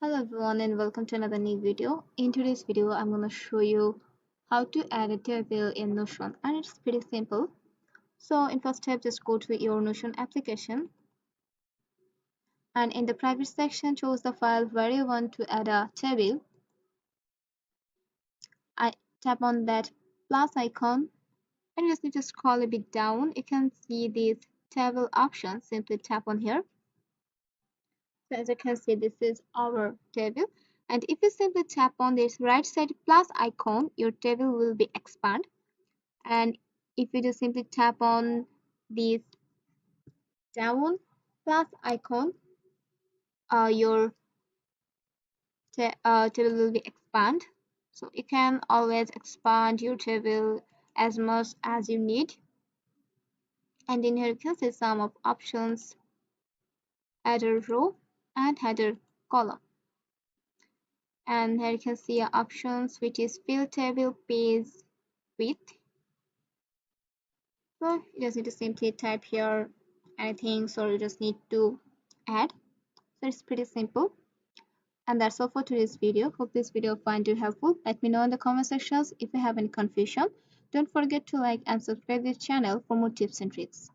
Hello everyone and welcome to another new video. In today's video, I'm going to show you how to add a table in Notion, and it's pretty simple. So in first step, just go to your Notion application, and in the private section, choose the file where you want to add a table. I tap on that plus icon and you just need to scroll a bit down. You can see these table options. Simply tap on here. So as you can see, this is our table. And if you simply tap on this right side plus icon, your table will be expand. And if you just simply tap on this down plus icon, your table will be expand. So you can always expand your table as much as you need. And in here you can see some of options: header row and header column. And here you can see options which is fill table page width. So you just need to simply type here anything, so you just need to add. So it's pretty simple. And that's all for today's video. Hope this video find you helpful. Let me know in the comment sections if you have any confusion. Don't forget to like and subscribe this channel for more tips and tricks.